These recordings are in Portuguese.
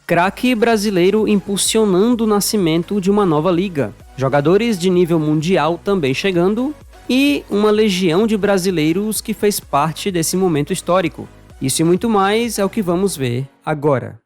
Craque brasileiro impulsionando o nascimento de uma nova liga. Jogadores de nível mundial também chegando. E uma legião de brasileiros que fez parte desse momento histórico. Isso e muito mais é o que vamos ver agora.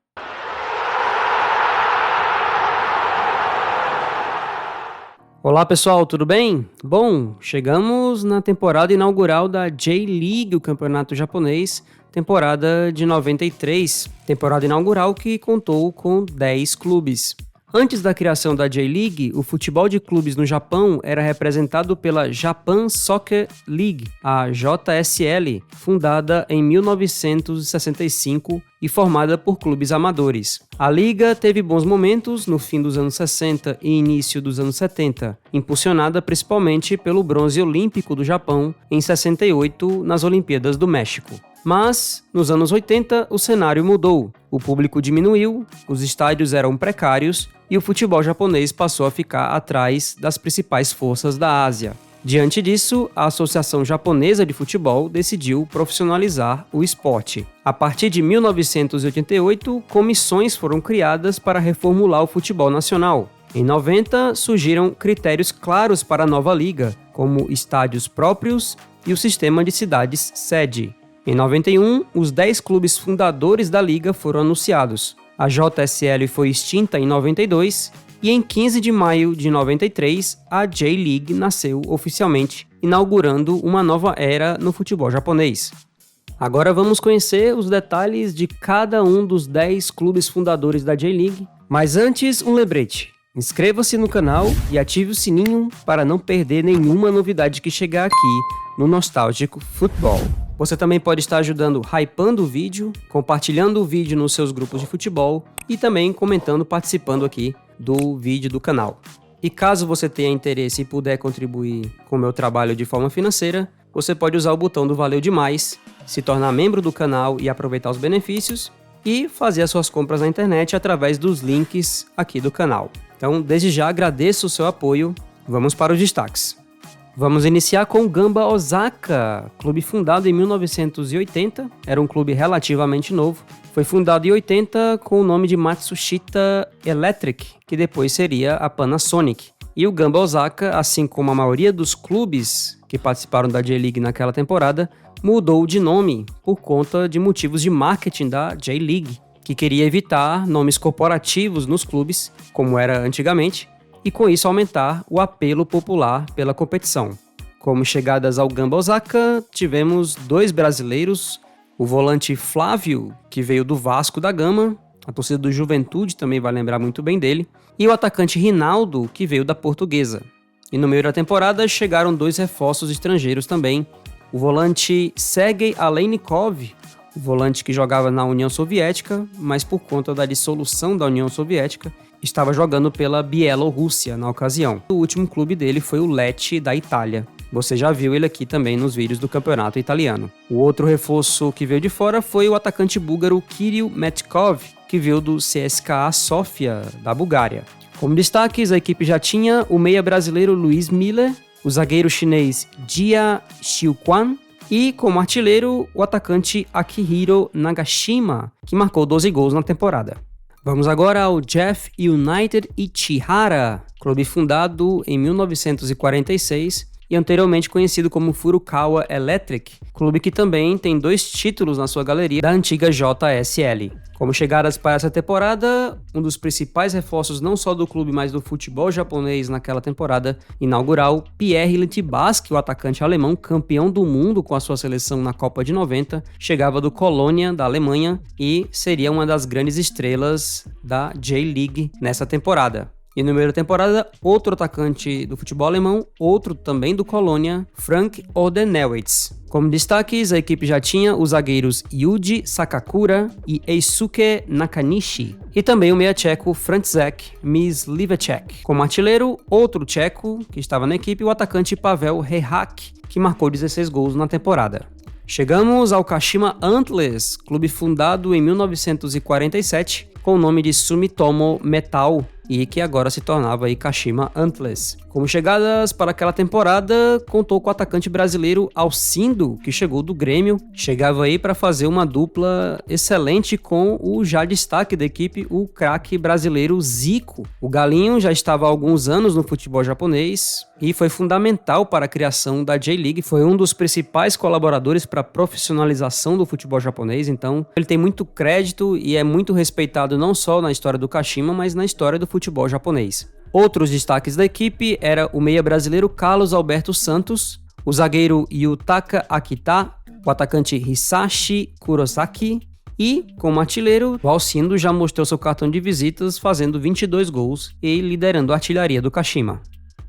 Olá pessoal, tudo bem? Bom, chegamos na temporada inaugural da J-League, o campeonato japonês, temporada de 93, temporada inaugural que contou com 10 clubes. Antes da criação da J-League, o futebol de clubes no Japão era representado pela Japan Soccer League, a JSL, fundada em 1965 e formada por clubes amadores. A liga teve bons momentos no fim dos anos 60 e início dos anos 70, impulsionada principalmente pelo bronze olímpico do Japão em 68 nas Olimpíadas do México. Mas, nos anos 80, o cenário mudou. O público diminuiu, os estádios eram precários e o futebol japonês passou a ficar atrás das principais forças da Ásia. Diante disso, a Associação Japonesa de Futebol decidiu profissionalizar o esporte. A partir de 1988, comissões foram criadas para reformular o futebol nacional. Em 90, surgiram critérios claros para a nova liga, como estádios próprios e o sistema de cidades-sede. Em 91, os 10 clubes fundadores da liga foram anunciados. A JSL foi extinta em 92 e em 15 de maio de 93, a J-League nasceu oficialmente, inaugurando uma nova era no futebol japonês. Agora vamos conhecer os detalhes de cada um dos 10 clubes fundadores da J-League. Mas antes, um lembrete. Inscreva-se no canal e ative o sininho para não perder nenhuma novidade que chegar aqui no Nostálgico Futebol. Você também pode estar ajudando hypando o vídeo, compartilhando o vídeo nos seus grupos de futebol e também comentando, participando aqui do vídeo do canal. E caso você tenha interesse e puder contribuir com o meu trabalho de forma financeira, você pode usar o botão do Valeu Demais, se tornar membro do canal e aproveitar os benefícios e fazer as suas compras na internet através dos links aqui do canal. Então, desde já agradeço o seu apoio. Vamos para os destaques. Vamos iniciar com o Gamba Osaka, clube fundado em 1980, era um clube relativamente novo. Foi fundado em 80 com o nome de Matsushita Electric, que depois seria a Panasonic. E o Gamba Osaka, assim como a maioria dos clubes que participaram da J-League naquela temporada, mudou de nome por conta de motivos de marketing da J-League, que queria evitar nomes corporativos nos clubes, como era antigamente, e com isso aumentar o apelo popular pela competição. Como chegadas ao Gamba Osaka, tivemos 2 brasileiros, o volante Flávio, que veio do Vasco da Gama, a torcida do Juventude também vai lembrar muito bem dele, e o atacante Rinaldo, que veio da Portuguesa. E no meio da temporada chegaram 2 reforços estrangeiros também, o volante Sergei Aleinikov, o volante que jogava na União Soviética, mas por conta da dissolução da União Soviética, estava jogando pela Bielorrússia na ocasião. O último clube dele foi o Lecce da Itália. Você já viu ele aqui também nos vídeos do campeonato italiano. O outro reforço que veio de fora foi o atacante búlgaro Kirill Metkov, que veio do CSKA Sofia, da Bulgária. Como destaques, a equipe já tinha o meia brasileiro Luiz Miller, o zagueiro chinês Jia Xiuquan e, como artilheiro, o atacante Akihiro Nagashima, que marcou 12 gols na temporada. Vamos agora ao Jeff United Ichihara, clube fundado em 1946 e anteriormente conhecido como Furukawa Electric, clube que também tem 2 títulos na sua galeria da antiga JSL. Como chegadas para essa temporada, um dos principais reforços não só do clube, mas do futebol japonês naquela temporada inaugural, Pierre Littbarski, o atacante alemão, campeão do mundo com a sua seleção na Copa de 90, chegava do Colônia, da Alemanha, e seria uma das grandes estrelas da J-League nessa temporada. E no meio da temporada, outro atacante do futebol alemão, outro também do Colônia, Frank Ordenewitz. Como destaques, a equipe já tinha os zagueiros Yuji Sakakura e Eisuke Nakanishi, e também o meia tcheco Franciszek Mysliveček. Como artilheiro, outro tcheco que estava na equipe, o atacante Pavel Rehak, que marcou 16 gols na temporada. Chegamos ao Kashima Antlers, clube fundado em 1947 com o nome de Sumitomo Metal, e que agora se tornava aí Kashima Antlers. Como chegadas para aquela temporada, contou com o atacante brasileiro Alcindo, que chegou do Grêmio, chegava aí para fazer uma dupla excelente com o já destaque da equipe, o craque brasileiro Zico. O Galinho já estava há alguns anos no futebol japonês e foi fundamental para a criação da J-League, foi um dos principais colaboradores para a profissionalização do futebol japonês, então ele tem muito crédito e é muito respeitado não só na história do Kashima, mas na história do futebol japonês. Outros destaques da equipe era o meia brasileiro Carlos Alberto Santos, o zagueiro Yutaka Akita, o atacante Hisashi Kurosaki e, como artilheiro, o Alcindo já mostrou seu cartão de visitas fazendo 22 gols e liderando a artilharia do Kashima.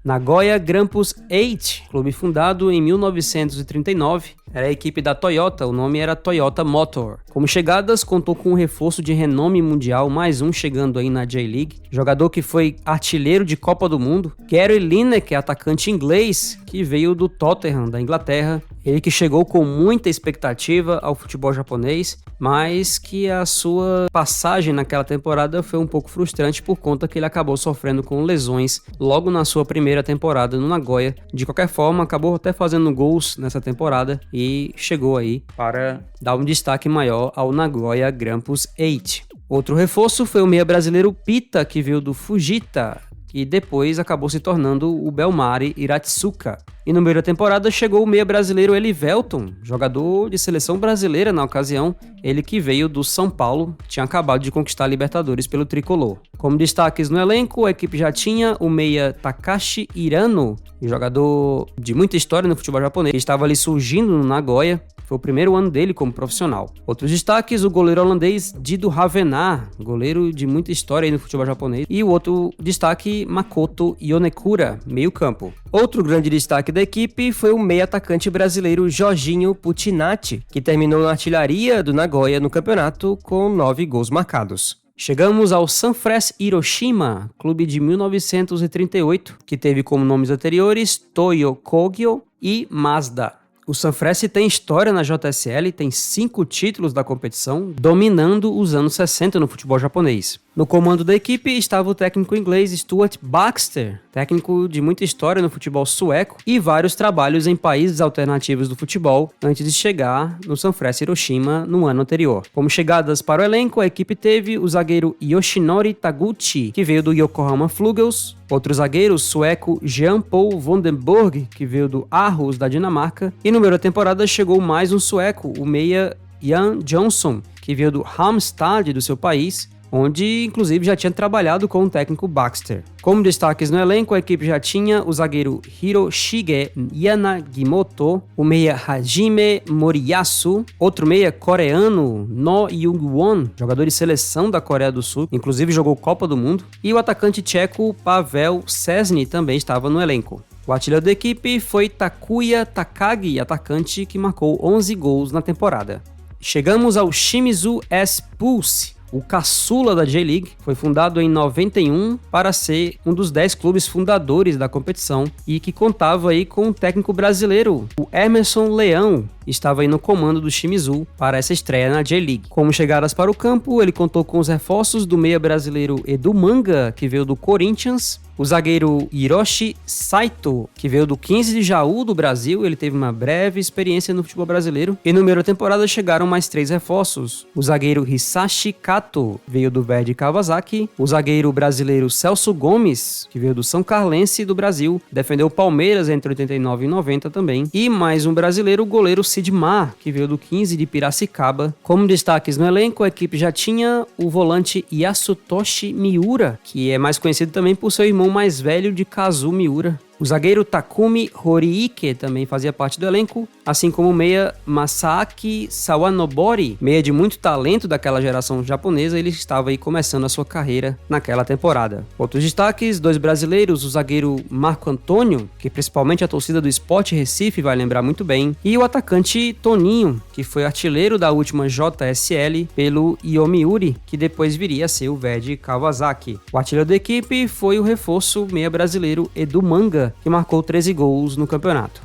Nagoya Grampus 8, clube fundado em 1939, era a equipe da Toyota, o nome era Toyota Motor. Como chegadas, contou com um reforço de renome mundial, mais um chegando aí na J-League, jogador que foi artilheiro de Copa do Mundo, Gary Lineker, atacante inglês, que veio do Tottenham, da Inglaterra, ele que chegou com muita expectativa ao futebol japonês, mas que a sua passagem naquela temporada foi um pouco frustrante por conta que ele acabou sofrendo com lesões logo na sua primeira temporada no Nagoya. De qualquer forma, acabou até fazendo gols nessa temporada e chegou aí para dar um destaque maior ao Nagoya Grampus 8. Outro reforço foi o meia brasileiro Pita, que veio do Fujita, e depois acabou se tornando o Belmari Hiratsuka. E no meio da temporada chegou o meia brasileiro Elivelton, jogador de seleção brasileira na ocasião, ele que veio do São Paulo, tinha acabado de conquistar a Libertadores pelo tricolor. Como destaques no elenco, a equipe já tinha o meia Takashi Hirano, jogador de muita história no futebol japonês, que estava ali surgindo no Nagoya. Foi o primeiro ano dele como profissional. Outros destaques, o goleiro holandês Dido Ravenar, goleiro de muita história aí no futebol japonês. E o outro destaque, Makoto Yonekura, meio campo. Outro grande destaque da equipe foi o meio atacante brasileiro Jorginho Putinati, que terminou na artilharia do Nagoya no campeonato com 9 gols marcados. Chegamos ao Sanfrecce Hiroshima, clube de 1938, que teve como nomes anteriores Toyo Kogyo e Mazda. O Sanfrecce tem história na JSL, tem 5 títulos da competição, dominando os anos 60 no futebol japonês. No comando da equipe estava o técnico inglês Stuart Baxter, técnico de muita história no futebol sueco e vários trabalhos em países alternativos do futebol antes de chegar no Sanfrecce Hiroshima no ano anterior. Como chegadas para o elenco, a equipe teve o zagueiro Yoshinori Taguchi, que veio do Yokohama Flugels, outro zagueiro sueco Jean-Paul Vandenborg, que veio do Aarhus da Dinamarca, e no meio da temporada chegou mais um sueco, o meia Jan Johnson, que veio do Halmstad do seu país, onde inclusive já tinha trabalhado com o técnico Baxter. Como destaques no elenco, a equipe já tinha o zagueiro Hiroshige Yanagimoto, o meia Hajime Moriyasu, outro meia coreano No Young-won, jogador de seleção da Coreia do Sul, inclusive jogou Copa do Mundo, e o atacante tcheco Pavel Szczesny também estava no elenco. O artilheiro da equipe foi Takuya Takagi, atacante que marcou 11 gols na temporada. Chegamos ao Shimizu S-Pulse, o caçula da J-League, foi fundado em 91 para ser um dos 10 clubes fundadores da competição e que contava aí com um técnico brasileiro, o Emerson Leão, estava aí no comando do Shimizu para essa estreia na J-League. Como chegadas para o campo, ele contou com os reforços do meia brasileiro Edu Manga, que veio do Corinthians, o zagueiro Hiroshi Saito, que veio do 15 de Jaú do Brasil, ele teve uma breve experiência no futebol brasileiro, e no primeira temporada chegaram mais 3 reforços. O zagueiro Hisashi Kato veio do Verdy Kawasaki, o zagueiro brasileiro Celso Gomes, que veio do São Carlense do Brasil, defendeu o Palmeiras entre 89 e 90 também, e mais um brasileiro, o goleiro Sidmar, que veio do 15 de Piracicaba. Como destaques no elenco, a equipe já tinha o volante Yasutoshi Miura, que é mais conhecido também por seu irmão mais velho de Kazu Miura. O zagueiro Takumi Horiike também fazia parte do elenco, assim como o meia Masaaki Sawanobori, meia de muito talento daquela geração japonesa, ele estava aí começando a sua carreira naquela temporada. Outros destaques, 2 brasileiros, o zagueiro Marco Antônio, que principalmente a torcida do Sport Recife vai lembrar muito bem, e o atacante Toninho, que foi artilheiro da última JSL pelo Yomiuri, que depois viria a ser o Verdy Kawasaki. O artilheiro da equipe foi o reforço meia brasileiro Edu Manga, que marcou 13 gols no campeonato.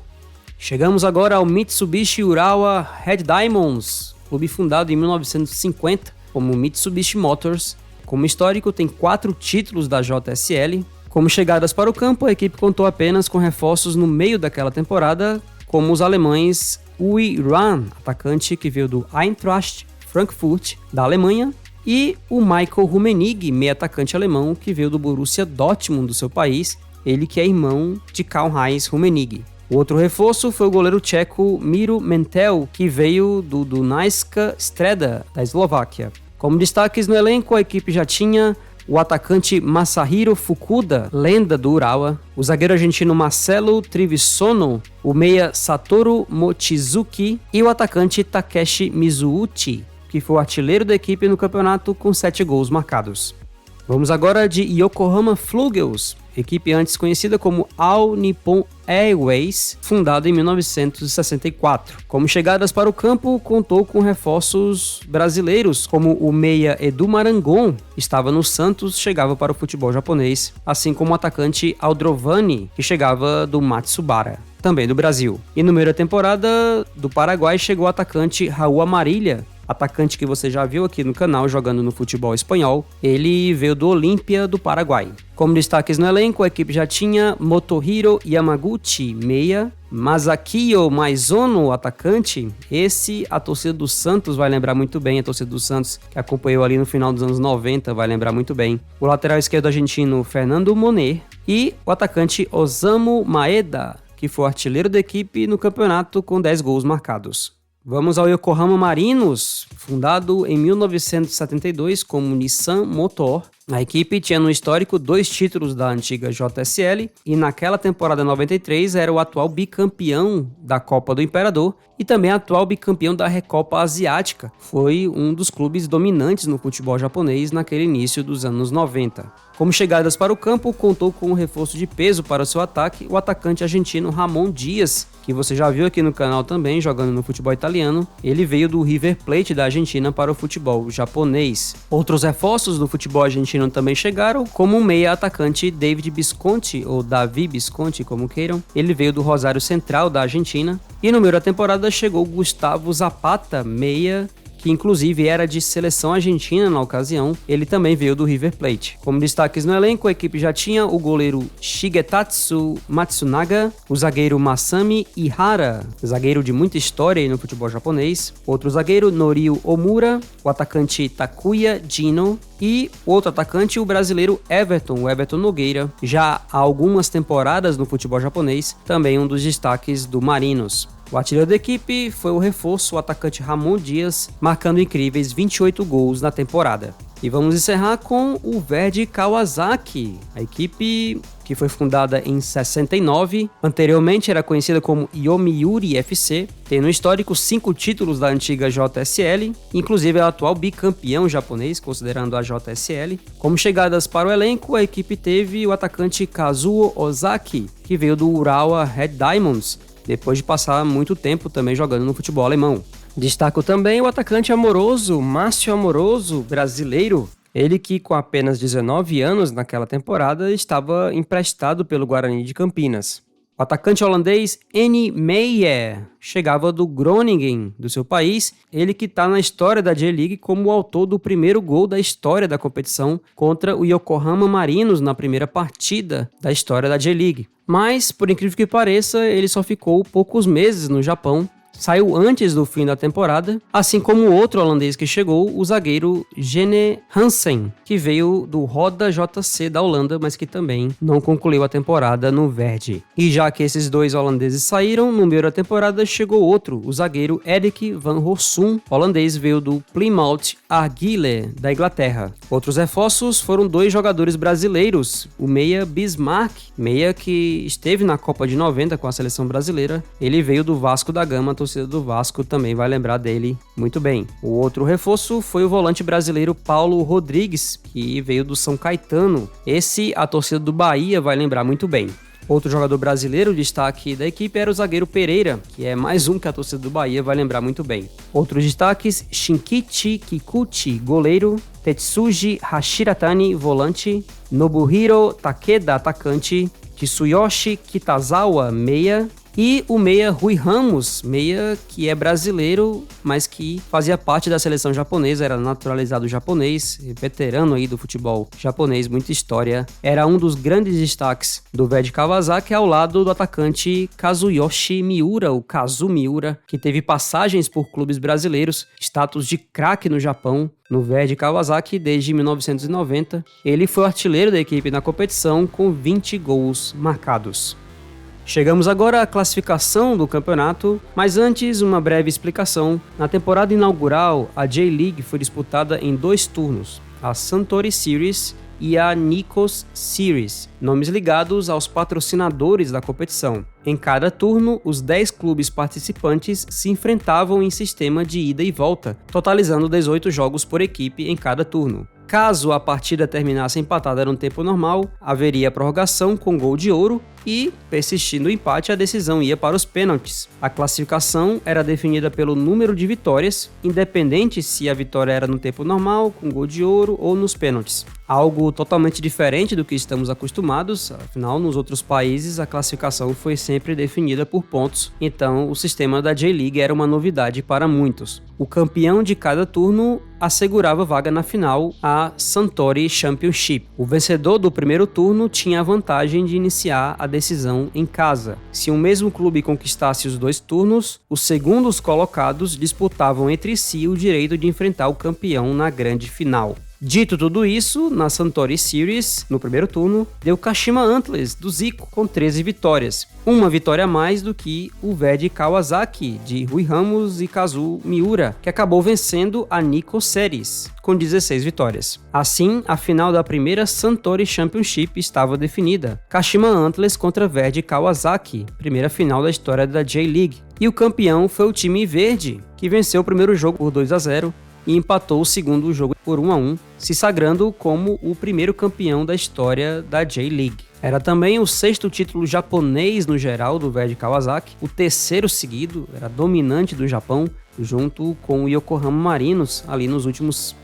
Chegamos agora ao Mitsubishi Urawa Red Diamonds, clube fundado em 1950 como Mitsubishi Motors, Como histórico, tem 4 títulos da JSL. Como chegadas para o campo, a equipe contou apenas com reforços no meio daquela temporada, como os alemães Uwe Rahn, atacante que veio do Eintracht Frankfurt, da Alemanha, e o Michael Rummenigge, meio atacante alemão, que veio do Borussia Dortmund, do seu país, ele que é irmão de Karl-Heinz Rummenigge. O outro reforço foi o goleiro tcheco Miro Mentel, que veio do Dunajska Streda, da Eslováquia. Como destaques no elenco, a equipe já tinha o atacante Masahiro Fukuda, lenda do Urawa, o zagueiro argentino Marcelo Trevisono, o meia Satoru Mochizuki e o atacante Takeshi Mizuuchi, que foi o artilheiro da equipe no campeonato com 7 gols marcados. Vamos agora de Yokohama Flugels, equipe antes conhecida como All Nippon Airways, fundada em 1964. Como chegadas para o campo, contou com reforços brasileiros, como o meia Edu Marangon, estava no Santos, chegava para o futebol japonês, assim como o atacante Aldrovani, que chegava do Matsubara, também do Brasil. E no meio da temporada do Paraguai chegou o atacante Raul Amarilha, atacante que você já viu aqui no canal jogando no futebol espanhol. Ele veio do Olímpia do Paraguai. Como destaques no elenco, a equipe já tinha Motohiro Yamaguchi, meia, Masakio Maizono, atacante. Esse, a torcida do Santos vai lembrar muito bem, a torcida do Santos que acompanhou ali no final dos anos 90 vai lembrar muito bem. O lateral esquerdo argentino Fernando Moner e o atacante Osamu Maeda, que foi o artilheiro da equipe no campeonato com 10 gols marcados. Vamos ao Yokohama Marinos, fundado em 1972 como Nissan Motor. A equipe tinha no histórico 2 títulos da antiga JSL e naquela temporada 93 era o atual bicampeão da Copa do Imperador e também atual bicampeão da Recopa Asiática. Foi um dos clubes dominantes no futebol japonês naquele início dos anos 90. Como chegadas para o campo, contou com um reforço de peso para o seu ataque, o atacante argentino Ramon Dias, que você já viu aqui no canal também, jogando no futebol italiano. Ele veio do River Plate da Argentina para o futebol japonês. Outros reforços do futebol argentino também chegaram, como o meia atacante David Visconti, ou Davi Visconti, como queiram. Ele veio do Rosário Central da Argentina. E no meio da temporada chegou Gustavo Zapata, meia, que inclusive era de seleção argentina na ocasião. Ele também veio do River Plate. Como destaques no elenco, a equipe já tinha o goleiro Shigetatsu Matsunaga, o zagueiro Masami Ihara, zagueiro de muita história aí no futebol japonês, outro zagueiro Norio Omura, o atacante Takuya Jino e outro atacante, o brasileiro o Everton Nogueira, já há algumas temporadas no futebol japonês, também um dos destaques do Marinos. O artilheiro da equipe foi o reforço, o atacante Ramon Dias, marcando incríveis 28 gols na temporada. E vamos encerrar com o Verdy Kawasaki, a equipe que foi fundada em 69, anteriormente era conhecida como Yomiuri FC, tem no histórico 5 títulos da antiga JSL, inclusive é o atual bicampeão japonês, considerando a JSL. Como chegadas para o elenco, a equipe teve o atacante Kazuo Ozaki, que veio do Urawa Red Diamonds, depois de passar muito tempo também jogando no futebol alemão. Destaco também o atacante Amoroso, Márcio Amoroso, brasileiro. Ele que com apenas 19 anos naquela temporada estava emprestado pelo Guarani de Campinas. O atacante holandês Annie Meyer chegava do Groningen, do seu país, ele que está na história da J-League como o autor do primeiro gol da história da competição contra o Yokohama Marinos na primeira partida da história da J-League. Mas, por incrível que pareça, ele só ficou poucos meses no Japão, saiu antes do fim da temporada, assim como o outro holandês que chegou, o zagueiro Gene Hansen, que veio do Roda JC da Holanda, mas que também não concluiu a temporada no Verdy. E já que esses 2 holandeses saíram, no meio da temporada chegou outro, o zagueiro Erik van Rossum, holandês, veio do Plymouth Argyle, da Inglaterra. Outros reforços foram 2 jogadores brasileiros, o meia Bismarck, meia que esteve na Copa de 90 com a seleção brasileira, ele veio do Vasco da Gama, a torcida do Vasco também vai lembrar dele muito bem. O outro reforço foi o volante brasileiro Paulo Rodrigues, que veio do São Caetano. Esse, a torcida do Bahia vai lembrar muito bem. Outro jogador brasileiro, destaque da equipe, era o zagueiro Pereira, que é mais um que a torcida do Bahia vai lembrar muito bem. Outros destaques, Shinkichi Kikuchi, goleiro, Tetsuji Hashiratani, volante, Nobuhiro Takeda, atacante, Tsuyoshi Kitazawa, meia, E o meia Rui Ramos, meia que é brasileiro, mas que fazia parte da seleção japonesa, era naturalizado japonês, veterano aí do futebol japonês, muita história. Era um dos grandes destaques do Verde Kawasaki ao lado do atacante Kazuyoshi Miura, o Kazu Miura, que teve passagens por clubes brasileiros, status de craque no Japão, no Verde Kawasaki desde 1990. Ele foi o artilheiro da equipe na competição com 20 gols marcados. Chegamos agora à classificação do campeonato, mas antes uma breve explicação. Na temporada inaugural, a J-League foi disputada em 2 turnos, a Suntory Series e a Nikos Series, nomes ligados aos patrocinadores da competição. Em cada turno, os 10 clubes participantes se enfrentavam em sistema de ida e volta, totalizando 18 jogos por equipe em cada turno. Caso a partida terminasse empatada no tempo normal, haveria prorrogação com gol de ouro e, persistindo o empate, a decisão ia para os pênaltis. A classificação era definida pelo número de vitórias, independente se a vitória era no tempo normal, com gol de ouro ou nos pênaltis. Algo totalmente diferente do que estamos acostumados, afinal, nos outros países a classificação foi sempre definida por pontos, então o sistema da J-League era uma novidade para muitos. O campeão de cada turno assegurava vaga na final, a Suntory Championship. O vencedor do primeiro turno tinha a vantagem de iniciar a decisão em casa. Se o mesmo clube conquistasse os 2 turnos, os segundos colocados disputavam entre si o direito de enfrentar o campeão na grande final. Dito tudo isso, na Suntory Series, no primeiro turno, deu Kashima Antlers, do Zico, com 13 vitórias. Uma vitória a mais do que o Verde Kawasaki, de Rui Ramos e Kazu Miura, que acabou vencendo a Nikos Series, com 16 vitórias. Assim, a final da primeira Suntory Championship estava definida. Kashima Antlers contra Verde Kawasaki, primeira final da história da J-League. E o campeão foi o time verde, que venceu o primeiro jogo por 2-0, e empatou o segundo jogo por 1-1, se sagrando como o primeiro campeão da história da J-League. Era também o 6º título japonês no geral do Verde Kawasaki, o 3º seguido, era dominante do Japão, junto com o Yokohama Marinos, ali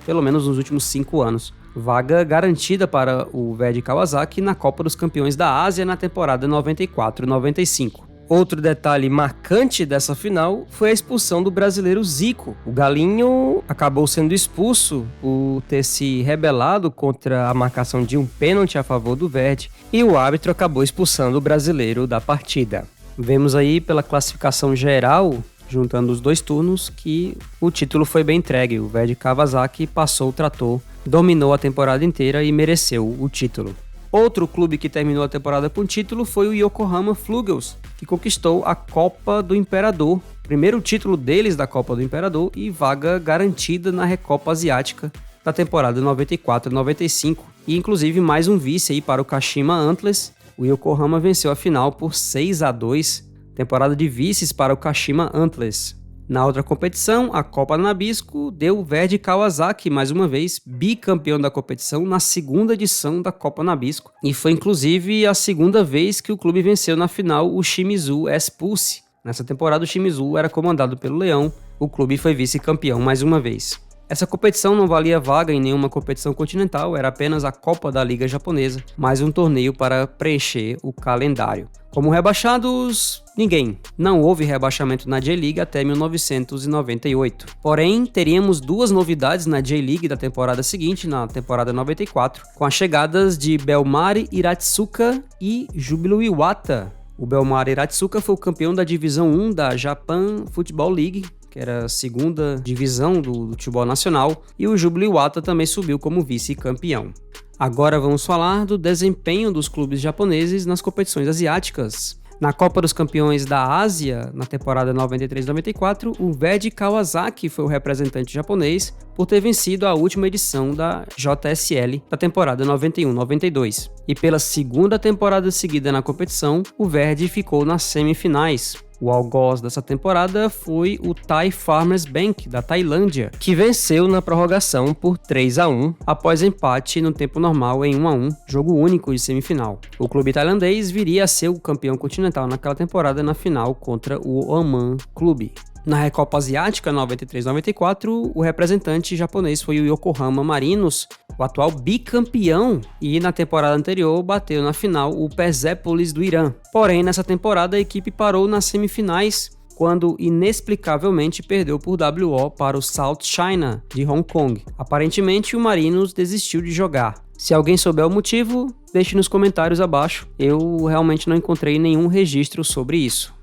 pelo menos nos últimos 5 anos. Vaga garantida para o Verde Kawasaki na Copa dos Campeões da Ásia na temporada 94-95. Outro detalhe marcante dessa final foi a expulsão do brasileiro Zico. O Galinho acabou sendo expulso por ter se rebelado contra a marcação de um pênalti a favor do Verde e o árbitro acabou expulsando o brasileiro da partida. Vemos aí pela classificação geral, juntando os 2 turnos, que o título foi bem entregue. O Verde Kawasaki passou o trator, dominou a temporada inteira e mereceu o título. Outro clube que terminou a temporada com título foi o Yokohama Flugels, que conquistou a Copa do Imperador, primeiro título deles da Copa do Imperador e vaga garantida na Recopa Asiática da temporada 94-95, e inclusive mais um vice aí para o Kashima Antlers. O Yokohama venceu a final por 6-2, temporada de vices para o Kashima Antlers. Na outra competição, a Copa Nabisco deu o Verde Kawasaki, mais uma vez, bicampeão da competição na 2ª edição da Copa Nabisco. E foi inclusive a 2ª vez que o clube venceu na final o Shimizu S-Pulse. Nessa temporada o Shimizu era comandado pelo Leão, o clube foi vice-campeão mais uma vez. Essa competição não valia vaga em nenhuma competição continental, era apenas a Copa da Liga Japonesa, mais um torneio para preencher o calendário. Como rebaixados, ninguém. Não houve rebaixamento na J-League até 1998. Porém, teríamos 2 novidades na J-League da temporada seguinte, na temporada 94, com as chegadas de Belmare Hiratsuka e Júbilo Iwata. O Belmare Hiratsuka foi o campeão da Divisão 1 da Japan Football League, que era a 2ª divisão do futebol nacional, e o Júbilo Iwata também subiu como vice-campeão. Agora vamos falar do desempenho dos clubes japoneses nas competições asiáticas. Na Copa dos Campeões da Ásia, na temporada 93-94, o Verde Kawasaki foi o representante japonês por ter vencido a última edição da JSL da temporada 91-92. E pela 2ª temporada seguida na competição, o Verde ficou nas semifinais. O algoz dessa temporada foi o Thai Farmers Bank, da Tailândia, que venceu na prorrogação por 3-1, após empate no tempo normal em 1-1, jogo único de semifinal. O clube tailandês viria a ser o campeão continental naquela temporada na final contra o Oman Clube. Na Recopa Asiática 93-94, o representante japonês foi o Yokohama Marinos, o atual bicampeão, e na temporada anterior bateu na final o Persepolis do Irã. Porém, nessa temporada a equipe parou nas semifinais, quando inexplicavelmente perdeu por WO para o South China, de Hong Kong. Aparentemente, o Marinos desistiu de jogar. Se alguém souber o motivo, deixe nos comentários abaixo. Eu realmente não encontrei nenhum registro sobre isso.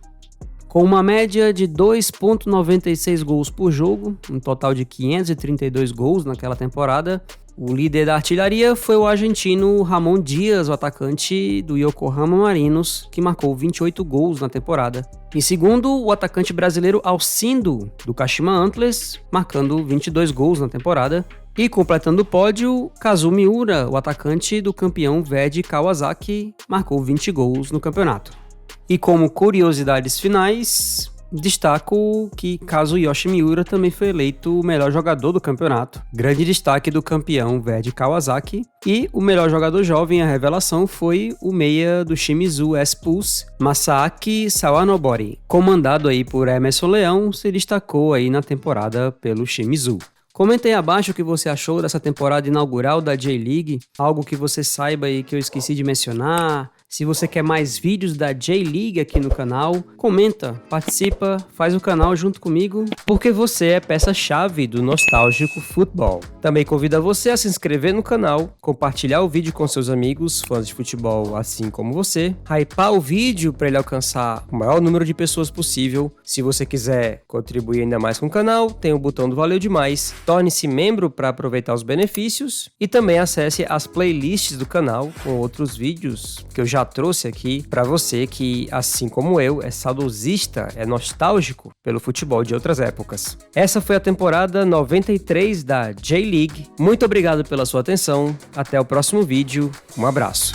Com uma média de 2,96 gols por jogo, um total de 532 gols naquela temporada, o líder da artilharia foi o argentino Ramon Dias, o atacante do Yokohama Marinos, que marcou 28 gols na temporada. Em segundo, o atacante brasileiro Alcindo, do Kashima Antlers, marcando 22 gols na temporada. E completando o pódio, Kazu Miura, o atacante do campeão Verdy Kawasaki, marcou 20 gols no campeonato. E como curiosidades finais, destaco que Kazuyoshi Miura também foi eleito o melhor jogador do campeonato. Grande destaque do campeão Verdy Kawasaki. E o melhor jogador jovem, a revelação, foi o meia do Shimizu S-Pulse, Masaaki Sawanobori. Comandado aí por Emerson Leão, se destacou aí na temporada pelo Shimizu. Comenta aí abaixo o que você achou dessa temporada inaugural da J-League, algo que você saiba aí que eu esqueci de mencionar. Se você quer mais vídeos da J-League aqui no canal, comenta, participa, faz o canal junto comigo, porque você é peça-chave do Nostálgico Futebol. Também convido você a se inscrever no canal, compartilhar o vídeo com seus amigos, fãs de futebol assim como você, hypar o vídeo para ele alcançar o maior número de pessoas possível. Se você quiser contribuir ainda mais com o canal, tem o botão do Valeu Demais. Torne-se membro para aproveitar os benefícios e também acesse as playlists do canal com outros vídeos que eu já trouxe aqui para você que, assim como eu, é saudosista, é nostálgico pelo futebol de outras épocas. Essa foi a temporada 93 da J-League. Muito obrigado pela sua atenção. Até o próximo vídeo. Um abraço.